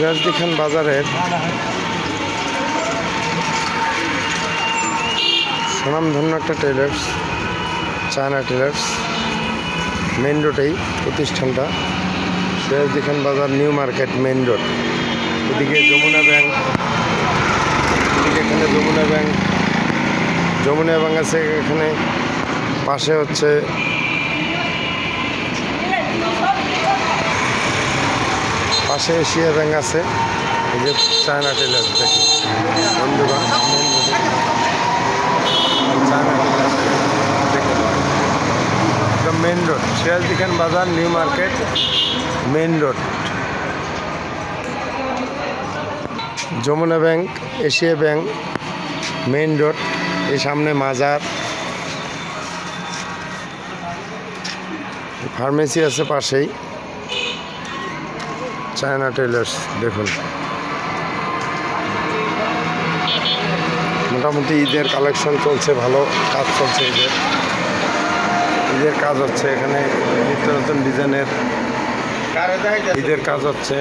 সিরাজদি খান বাজারের স্বনামধন্য একটা টেলার্স, চায়না টেলার্স, মেন রোডেই প্রতিষ্ঠানটা। সিরাজদি খান বাজার, নিউ মার্কেট, মেন রোড। এদিকে যমুনা ব্যাংক, এদিকে এখানে যমুনা ব্যাংক আছে এখানে। পাশে হচ্ছে এশিয়া ব্যাংক আছে। এই যে চায়না টেলার্স দেখি বন্ধুগণ, চায়না টেলার্স দেখুন, এটা মেন রোড, সিরাজদি খান বাজার, New Market, main road. Jamuna bank, Asia bank, main road. এই সামনে মাজার, ফার্মেসি আছে পাশেই। চায়না টেলার্স দেখুন, মোটামুটি ঈদের কালেকশন চলছে, ভালো কাজ চলছে। ঈদের কাজ হচ্ছে এখানে, নিত্য নতুন ডিজাইনের ঈদের কাজ হচ্ছে,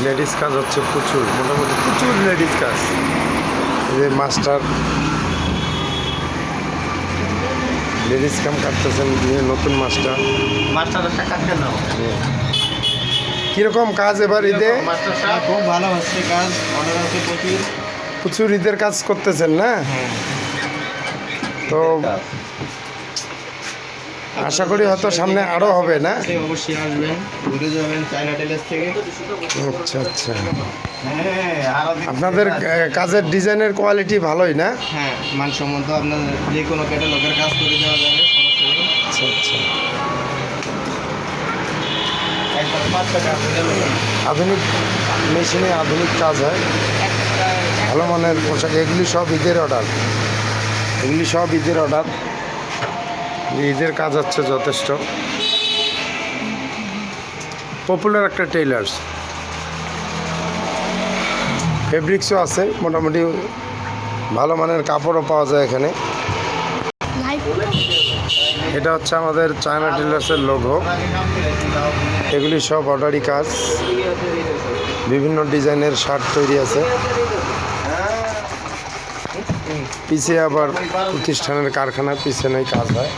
লেডিস কাজ হচ্ছে প্রচুর, মোটামুটি প্রচুর লেডিস কাজ। ঈদের মাস্টার লেডিস কাম কাটতেছেন, নতুন মাস্টার কিরকম কাজ এবার ঈদে? খুব ভালো হচ্ছে কাজ, অর্ডার আছে প্রচুর ঈদের কাজ করতেছেন না? তো আশা করি হয়তো সামনে আরো হবে না? অবশ্যই আসবেন, ঘুরে যাবেন চায়না টেলার্স থেকে। আচ্ছা আচ্ছা, আপনাদের কাজের ডিজাইনের কোয়ালিটি ভালোই না? হ্যাঁ, মানসম্মত, আপনার যে কোনো ক্যাটালগের কাজ করে দেওয়া যাবে, সমস্যা নেই। আচ্ছা আচ্ছা, আধুনিক মেশিনে আধুনিক কাজ হয়, ভালো মানের পোশাক। এগুলি সব ঈদের অর্ডার, ঈদের কাজ হচ্ছে যথেষ্ট। পপুলার একটা টেইলার্স, ফেব্রিক্সও আছে, মোটামুটি ভালো মানের কাপড়ও পাওয়া যায় এখানে। এটা হচ্ছে আমাদের চায়না টেলার্সের লোগো। এগুলি সব অর্ডারি কাজ, বিভিন্ন ডিজাইনের শার্ট তৈরি আছে। পিছিয়ে আবার প্রতিষ্ঠানের কারখানা, পিছনেই কাজ হয়।